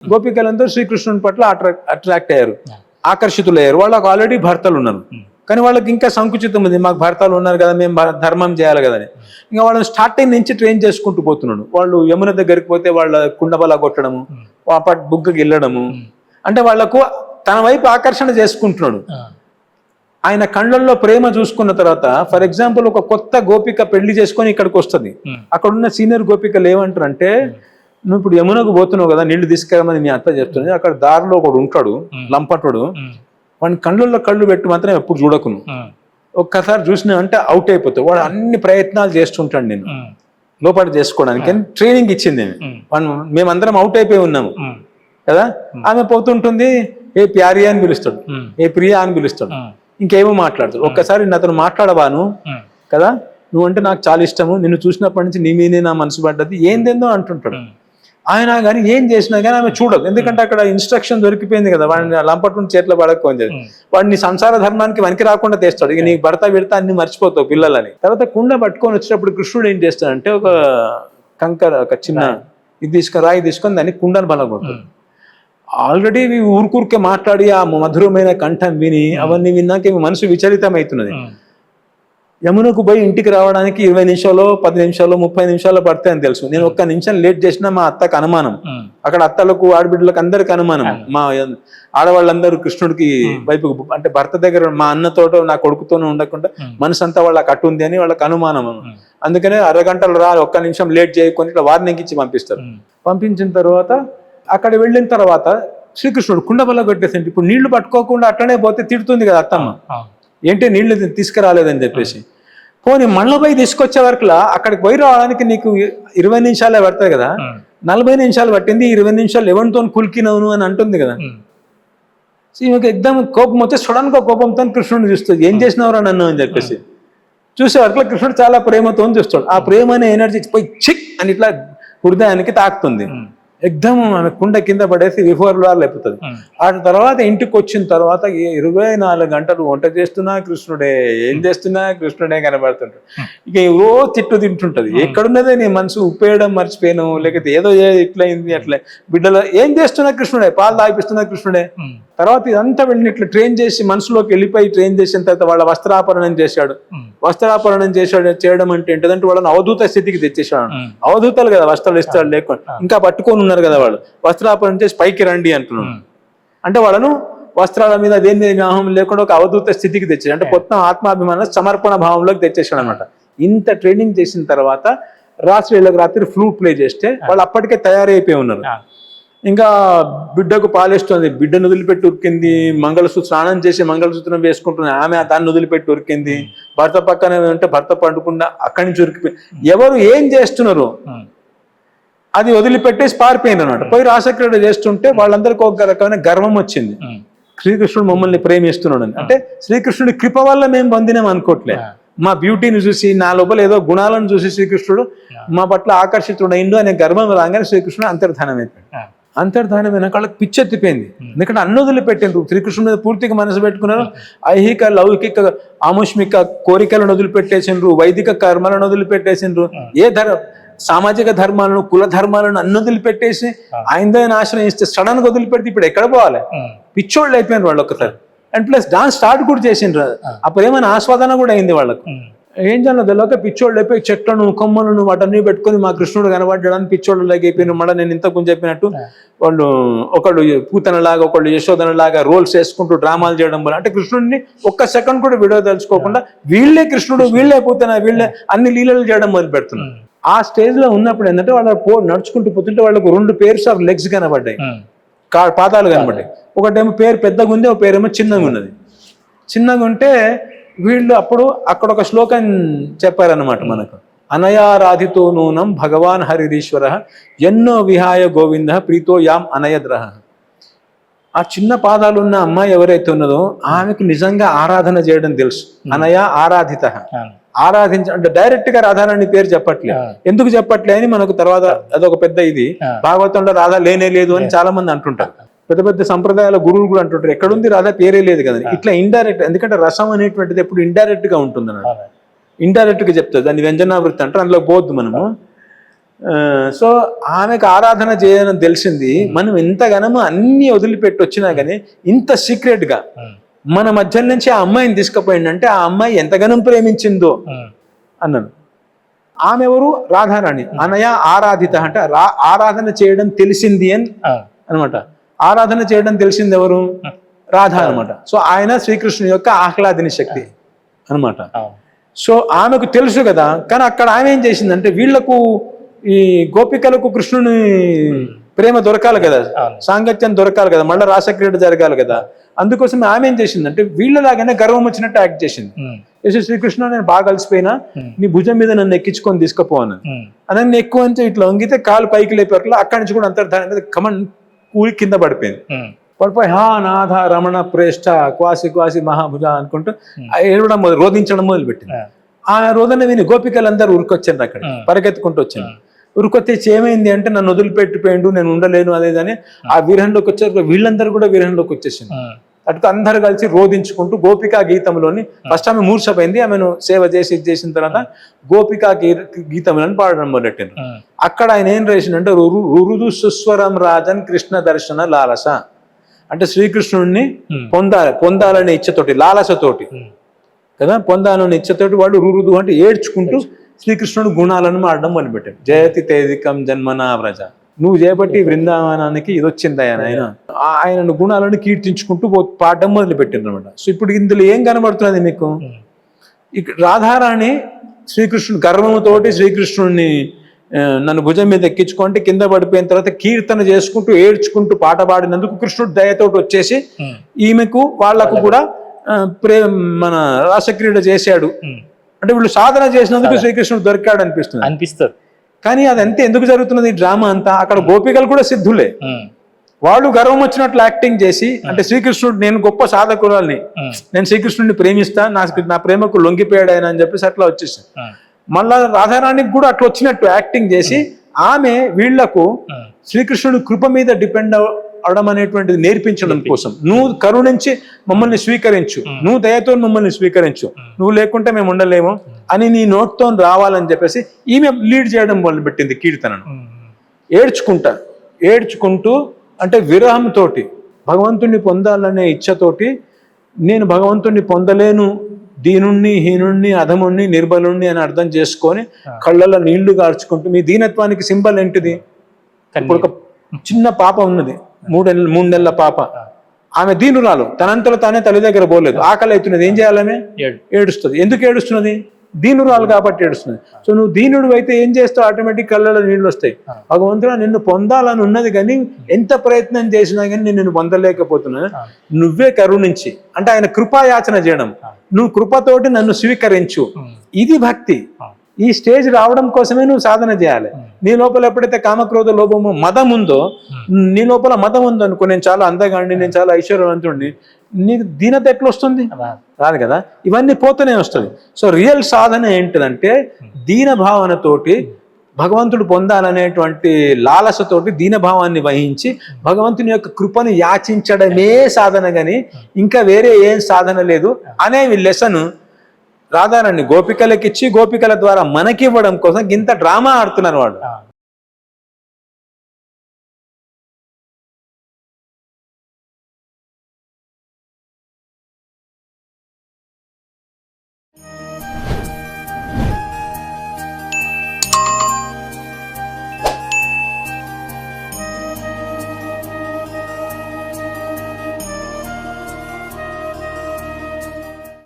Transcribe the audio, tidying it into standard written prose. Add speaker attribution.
Speaker 1: గోపికలందరూ శ్రీకృష్ణుని పట్ల అట్రాక్ట్ అయ్యారు, ఆకర్షితులయ్యారు. వాళ్ళకు ఆల్రెడీ భర్తలు ఉన్నారు, కానీ వాళ్ళకి ఇంకా సంకుచితం ఉంది, మాకు భర్తలు ఉన్నారు కదా, మేము ధర్మం చేయాలి కదా అని. ఇంకా వాళ్ళని స్టార్టింగ్ నుంచి ట్రైన్ చేసుకుంటూ పోతున్నాడు. వాళ్ళు యమున దగ్గరికి పోతే వాళ్ళ కుండబల కొట్టడము, బుగ్గకి వెళ్ళడము, అంటే వాళ్లకు తన వైపు ఆకర్షణ చేసుకుంటున్నాడు. ఆయన కళ్ళల్లో ప్రేమ చూసుకున్న తర్వాత, ఫర్ ఎగ్జాంపుల్ ఒక కొత్త గోపిక పెళ్లి చేసుకొని ఇక్కడికి వస్తుంది, అక్కడున్న సీనియర్ గోపికలు ఏమంటారంటే, నువ్వు ఇప్పుడు యమునకు పోతున్నావు కదా, నీళ్లు తీసుకెళ్ళమని మీ అత్త చెప్తుంది, అక్కడ దారిలో ఒకడు ఉంటాడు లంపటుడు, వాడిని కళ్ళల్లో కళ్ళు పెట్టి మాత్రం ఎప్పుడు చూడకును, ఒక్కసారి చూసినా అంటే అవుట్ అయిపోతావు. వాడు అన్ని ప్రయత్నాలు చేస్తుంటాడు నేను లోపల చేసుకోవడానికి, ట్రైనింగ్ ఇచ్చింది మేమందరం అవుట్ అయిపోయి ఉన్నాము కదా. ఆమె పోతుంటుంది, ఏ ప్యారియా అని పిలుస్తాడు, ఏ ప్రియా అని పిలుస్తాడు, ఇంకేమో మాట్లాడతాడు. ఒక్కసారి అతను మాట్లాడబాను కదా, నువ్వు అంటే నాకు చాలా ఇష్టము, నిన్ను చూసినప్పటి నుంచి నీ మీదే నా మనసు పడ్డది, ఏందేందో అంటుంటాడు. ఆయన కానీ ఏం చేసినా కానీ ఆమె చూడదు, ఎందుకంటే అక్కడ ఇన్స్ట్రక్షన్ దొరికిపోయింది కదా, వాడిని లంపట్టు చేతిలో పడకపోయింది. వాడిని సంసార ధర్మానికి వనికి రాకుండా తెస్తాడు, ఇక నీ భర్త పెడతా అన్ని మర్చిపోతావు పిల్లలని. తర్వాత కుండ పట్టుకొని వచ్చినప్పుడు కృష్ణుడు ఏం చేస్తాడంటే, ఒక కంకర, ఒక చిన్న ఇది తీసుకొని, రాయి తీసుకొని దాన్ని కుండను బలగొడతాడు. ఆల్రెడీ ఊరికే మాట్లాడి ఆ మధురమైన కంఠం విని అవన్నీ విన్నాక మనసు విచలితం అవుతున్నది. యమునకు పోయి ఇంటికి రావడానికి 20 నిమిషాలు 10 నిమిషాలు 30 నిమిషాలు పడతాయని తెలుసు. నేను ఒక్క నిమిషం లేట్ చేసినా మా అత్తకు అనుమానం, అక్కడ అత్తలకు ఆడబిడ్డలకు అందరికి అనుమానం. మా ఆడవాళ్ళందరూ కృష్ణుడికి వైపు, అంటే భర్త దగ్గర మా అన్నతోటో నా కొడుకుతోనూ ఉండకుండా మనసు అంతా వాళ్ళకి అట్టు ఉంది అని వాళ్ళకి అనుమానం. అందుకనే అరగంటలు రా, ఒక్క నిమిషం లేట్ చేయకొని ఇట్లా వార్నింగ్ ఇచ్చి పంపిస్తారు. పంపించిన తర్వాత అక్కడ వెళ్ళిన తర్వాత శ్రీకృష్ణుడు కుండబల్ల కొట్టేసి, ఇప్పుడు నీళ్లు పట్టుకోకుండా అట్లనే పోతే తిడుతుంది కదా అత్తమ్మ, ఏంటి నీళ్లు తీసుకురాలేదని చెప్పేసి. పోనీ మళ్ళీ పోయి తీసుకొచ్చే వరకులా అక్కడికి పోయి రావడానికి నీకు 20 నిమిషాలే పడుతుంది కదా, 40 నిమిషాలు పట్టింది, 20 నిమిషాలు ఎవరితో కులికినవును అని అంటుంది కదా. ఈమెకు ఎగ్దమ్ కోపం వచ్చే, సడన్ గా కోపంతో కృష్ణుడిని చూస్తుంది, ఏం చేసినవరా నన్ను అని చెప్పేసి. చూసే వరకు కృష్ణుడు చాలా ప్రేమతో చూస్తాడు. ఆ ప్రేమ అనే ఎనర్జీ పోయి చిక్ అని ఇట్లా హృదయానికి తాకుతుంది. ఎగ్దమ్ ఆమె కుండ కింద పడేసి విఫోర్లా లేపుతుంది. ఆ తర్వాత ఇంటికి వచ్చిన తర్వాత 24 గంటలు వంట చేస్తున్నా కృష్ణుడే, ఏం చేస్తున్నా కృష్ణుడే కనబడుతుంటాడు. ఇక ఎవరో తిట్టు తింటుంటది, ఎక్కడున్నదే నీ మనసు ఉప్పేయడం మర్చిపోయాను, లేకపోతే ఏదో ఇట్లయింది అట్లా, బిడ్డలో ఏం చేస్తున్నా కృష్ణుడే, పాలు తాగిపిస్తున్నా కృష్ణుడే. తర్వాత ఇదంతా వెళ్ళి ఇట్లా ట్రైన్ చేసి మనసులోకి వెళ్ళిపోయి ట్రైన్ చేసిన తర్వాత వాళ్ళ వస్త్రాపరణం చేశాడు. వస్త్రాపరణం చేయడం అంటే ఏంటంటే వాళ్ళని అవధూత స్థితికి తెచ్చేసాడు. అవధూతలు కదా వస్త్రాలు ఇస్తాడు లేకుండా, ఇంకా పట్టుకొని ఉన్నారు కదా వాళ్ళు, వస్త్రాపరణం చేసి పైకి రండి అంటున్నాడు. అంటే వాళ్ళను వస్త్రాల మీద దేని మీద వ్యామోహం లేకుండా ఒక అవధూత స్థితికి తెచ్చాడు. అంటే మొత్తం ఆత్మాభిమానం సమర్పణ భావంలోకి తెచ్చేసాడు అనమాట. ఇంత ట్రైనింగ్ చేసిన తర్వాత రాత్రి ఫ్లూట్ ప్లే చేస్తే వాళ్ళు అప్పటికే తయారైపోయి ఉన్నారు. ఇంకా బిడ్డకు పాలిస్తుంది, బిడ్డను వదిలిపెట్టి ఉరికింది, స్నానం చేసి మంగళసూత్రం వేసుకుంటున్న ఆమె దాన్ని వదిలిపెట్టి ఉరికింది, భర్త పక్కనే ఉంటే భర్త పండుకుండా అక్కడి నుంచి ఉరికిపోయి, ఎవరు ఏం చేస్తున్నారు అది వదిలిపెట్టేసి పారిపోయింది అనమాట. పోయి రాసక్రీడ చేస్తుంటే వాళ్ళందరికీ ఒక రకమైన గర్వం వచ్చింది, శ్రీకృష్ణుడు మమ్మల్ని ప్రేమిస్తున్నాడు అని. అంటే శ్రీకృష్ణుడి కృప వల్ల మేము పొందినాం అనుకోవట్లే, మా బ్యూటీని చూసి నా లోపల ఏదో గుణాలను చూసి శ్రీకృష్ణుడు మా పట్ల ఆకర్షితుడైండు అనే గర్వం రాగానే శ్రీకృష్ణుడు అంతర్ధానం అయిపోయాడు. అంతర్ధానమైన వాళ్ళకి పిచ్చెత్తిపోయింది, ఎందుకంటే అన్ని వదిలిపెట్టిండ్రు, శ్రీకృష్ణుడి మీద పూర్తిగా మనసు పెట్టుకున్నారు. ఐహిక లౌకిక ఆముష్మిక కోరికలను వదిలిపెట్టేసిండ్రు, వైదిక కర్మలను వదిలిపెట్టేసిండ్రు, సామాజిక ధర్మాలను కుల ధర్మాలను అన్ని వదిలిపెట్టేసి ఆయనదైనా ఆశ్రయిస్తే సడన్ గా వదిలిపెడితే ఇప్పుడు ఎక్కడ పోవాలి, పిచ్చోళ్ళు అయిపోయినారు వాళ్ళు ఒక్కసారి. అండ్ ప్లస్ డాన్స్ స్టార్ట్ కూడా చేసిండ్రు, అప్పుడు ఏమైనా ఆస్వాదన కూడా అయింది వాళ్ళకు. ఏం చేయాలో తెలియక పిచ్చోళ్ళు అయిపోయి చెట్లను కొమ్మలను వాటన్నీ పెట్టుకుని మా కృష్ణుడు కనబడ్డాడని పిచ్చోళ్ళు లాగా అయిపోయిన. మళ్ళీ నేను ఇంతకు చెప్పినట్టు వాళ్ళు ఒకళ్ళు పూతనలాగా ఒకళ్ళు యశోదనలాగా రోల్స్ వేసుకుంటూ డ్రామాలు చేయడం వల్ల, అంటే కృష్ణుడిని ఒక్క సెకండ్ కూడా వీడియో తెలుసుకోకుండా వీళ్ళే కృష్ణుడు వీళ్ళే పూతన వీళ్ళే అన్ని లీలలు చేయడం మొదలు పెడుతున్నారు. ఆ స్టేజ్ లో ఉన్నప్పుడు ఏంటంటే వాళ్ళు నడుచుకుంటూ పోతుంటే వాళ్ళకు 2 pairs ఆఫ్ లెగ్స్ కనబడ్డాయి, పాదాలు కనబడ్డాయి. ఒకటేమో పేరు పెద్దగా ఉంది, ఒక పేరేమో చిన్నగా ఉన్నది. చిన్నగా ఉంటే వీళ్ళు అప్పుడు అక్కడ ఒక శ్లోకం చెప్పారనమాట మనకు, అనయారాధితో నూనం భగవాన్ హరిరీశ్వర ఎన్నో విహాయ గోవింద ప్రీతో యాం అనయద్రహ. ఆ చిన్న పాదాలు ఉన్న అమ్మాయి ఎవరైతే ఉన్నదో ఆమెకు నిజంగా ఆరాధన చేయడం తెలుసు. అనయా ఆరాధిత, అంటే డైరెక్ట్ గా రాధారాణి పేరు చెప్పట్లే. ఎందుకు చెప్పట్లే అని మనకు తర్వాత అదొక పెద్ద ఇది, భాగవతంలో రాధా లేనే లేదు అని చాలా మంది అంటుంటారు. పెద్ద పెద్ద సంప్రదాయాల గురువులు కూడా అంటుంటారు ఎక్కడుంది రాధా పేరే లేదు కదా. ఇట్లా ఇండైరెక్ట్, ఎందుకంటే రసం అనేటువంటిది ఎప్పుడు ఇండైరెక్ట్ గా ఉంటుంది అన్నమాట, ఇండైరెక్ట్ గా చెప్తుంది, దాన్ని వ్యంజనావృత్తి అంటారు, అందులో పోద్దు మనము. సో ఆమెకు ఆరాధన చేయడం తెలిసింది. మనం ఇంతగానో అన్ని వదిలిపెట్టి వచ్చినా కానీ ఇంత సీక్రెట్ గా మన మధ్య నుంచి ఆ అమ్మాయిని తీసుకుపోయిందంటే ఆ అమ్మాయి ఎంతగానో ప్రేమించిందో అన్నాను. ఆమె ఎవరు? రాధారాణి. అనయ ఆరాధిత అంటే ఆరాధన చేయడం తెలిసింది అని అనమాట. ఆరాధన చేయడం తెలిసింది ఎవరు? రాధ అనమాట. సో ఆయన శ్రీకృష్ణుని యొక్క ఆహ్లాదిని శక్తి అనమాట. సో ఆమెకు తెలుసు కదా. కానీ అక్కడ ఆమె ఏం చేసిందంటే వీళ్లకు ఈ గోపికలకు కృష్ణుని ప్రేమ దొరకాలి కదా, సాంగత్యం దొరకాలి కదా, మళ్ళీ రాసక్రీడ జరగాలి కదా. అందుకోసం ఆమె ఏం చేసిందంటే వీళ్ళలాగానే గర్వం వచ్చినట్టు యాక్ట్ చేసింది. చేసి శ్రీకృష్ణ నేను బాగా కలిసిపోయినా నీ భుజం మీద నన్ను ఎక్కించుకొని తీసుకుపోను అని ఎక్కువ అంటే ఇట్లా వంగితే కాలు పైకి లేపేట్లా అక్కడి నుంచి కూడా అంతర్ధానం మీద కమన్ కూలి కింద పడిపోయింది. పడిపోయి హా నాథ రమణ ప్రేష్ఠ క్వాసి క్వాసి మహాభుజ అనుకుంటూ ఏడవడం రోధించడం మొదలుపెట్టింది. ఆ రోదన విని గోపికలందరూ ఉరికొచ్చారు, అక్కడ పరిగెత్తుకుంటూ వచ్చాను. ఉరికొచ్చేసి ఏమైంది అంటే నన్ను వదిలిపెట్టిపోయిండు, నేను ఉండలేను అదేదని ఆ విరహంలోకి వచ్చారు. వీళ్ళందరూ కూడా విరహంలోకి వచ్చేసింది. అటు అందరు కలిసి రోధించుకుంటూ గోపికా గీతంలోని ఫస్ట్ ఆమె మూర్ఛపోయింది. ఆమెను సేవ చేసి చేసిన తర్వాత గోపికా గీతంలోని పాడడం మొదలెట్టాను. అక్కడ ఆయన ఏం రాసిందంటే రురుదు సుస్వరం రాజన్ కృష్ణ దర్శన లాలస అంటే శ్రీకృష్ణుడిని పొందాలనే ఇచ్చతోటి, లాలసతోటి కదా, పొందాలనే ఇచ్చతోటి వాడు రురుదు అంటే ఏడ్చుకుంటూ శ్రీకృష్ణుడు గుణాలను మాడడం మొదలుపెట్టాడు. జయతి తేదికం జన్మనా వ్రజ, నువ్వు చేపట్టి బృందావనానికి ఇది వచ్చింది ఆయన గుణాలను కీర్తించుకుంటూ పాడడం మొదలుపెట్టింది అనమాట. సో ఇప్పుడు ఇందులో ఏం కనబడుతున్నది మీకు? ఇక్కడ రాధారాణి శ్రీకృష్ణుడు గర్వముతోటి శ్రీకృష్ణుడిని నన్ను భుజం మీద ఎక్కించుకుంటే కింద పడిపోయిన తర్వాత కీర్తన చేసుకుంటూ ఏడ్చుకుంటూ పాట పాడినందుకు కృష్ణుడు దయతోటి వచ్చేసి ఈమెకు వాళ్లకు కూడా మన రాసక్రీడ చేశాడు. అంటే వీళ్ళు సాధన చేసినందుకు శ్రీకృష్ణుడు దొరికాడు అనిపిస్తుంది. కానీ అదంతే ఎందుకు జరుగుతున్నది డ్రామా అంతా? అక్కడ గోపికలు కూడా సిద్ధులే. వాళ్ళు గర్వం వచ్చినట్లు యాక్టింగ్ చేసి అంటే శ్రీకృష్ణుడు నేను గొప్ప సాధకురాల్ని, నేను శ్రీకృష్ణుడిని ప్రేమిస్తా, నా ప్రేమకు లొంగిపోయాడు ఆయన అని చెప్పేసి అట్లా వచ్చేసి మళ్ళా రాధారాణికి కూడా అట్లా వచ్చినట్టు యాక్టింగ్ చేసి ఆమె వీళ్లకు శ్రీకృష్ణుడి కృప మీద డిపెండ్ అవడం అనేటువంటిది నేర్పించడం కోసం, నువ్వు కరుణించి మమ్మల్ని స్వీకరించు, నువ్వు దయతో మమ్మల్ని స్వీకరించు, నువ్వు లేకుంటే మేము ఉండలేము అని నీ నోట్తో రావాలని చెప్పేసి ఈమె లీడ్ చేయడం మొదలుపెట్టింది కీర్తనను. ఏడ్చుకుంటూ అంటే విరహంతో భగవంతుణ్ణి పొందాలనే ఇచ్చతోటి నేను భగవంతుణ్ణి పొందలేను, దీనుణ్ణి హీనుణ్ణి అధముణ్ణి నిర్బలుణ్ణి అని అర్థం చేసుకొని కళ్ళల్లో నీళ్లు గార్చుకుంటూ, మీ దీనత్వానికి సింబల్ ఏంటిది? ఇప్పుడు ఒక చిన్న పాప ఉన్నది, 3 నెలల పాప, ఆమె దీనురాలు, తనంతలో తానే తల్లి దగ్గర పోలేదు, ఆకలి అవుతున్నది, ఏం చేయాలమే? ఏడుస్తుంది. ఎందుకు ఏడుస్తున్నది? దీనురాలు కాబట్టి ఏడుస్తుంది. సో నువ్వు దీనుడు అయితే ఏం చేస్తావు? ఆటోమేటిక్ కళ్ళలో నీళ్ళు వస్తాయి. భగవంతుడు నిన్ను పొందాలని ఉన్నది కానీ ఎంత ప్రయత్నం చేసినా కానీ నేను పొందలేకపోతున్నా, నువ్వే కరుణించి అంటే ఆయన కృపాయాచన చేయడం, నువ్వు కృపతోటి నన్ను స్వీకరించు, ఇది భక్తి. ఈ స్టేజ్ రావడం కోసమే నువ్వు సాధన చేయాలి. నీ లోపల ఎప్పుడైతే కామక్రోధ లోభము మదం ఉందో, నీ లోపల మదం ఉందో అనుకో, నేను చాలా అందగాండి, నేను చాలా ఐశ్వర్యవంతుడిని, నీకు దీనత ఎట్లా వస్తుంది? రాదు కదా. ఇవన్నీ పోతూనే వస్తుంది. సో రియల్ సాధన ఏంటిదంటే దీన భావనతోటి భగవంతుడు పొందాలనేటువంటి లాలసతోటి దీనభావాన్ని వహించి భగవంతుని యొక్క కృపను యాచించడమే సాధన గాని ఇంకా వేరే ఏం సాధన లేదు అనే లెసన్ రాధారాణి గోపికలకి ఇచ్చి గోపికల ద్వారా మనకి ఇవ్వడం కోసం ఇంత డ్రామా ఆడుతున్నారు వాళ్ళు.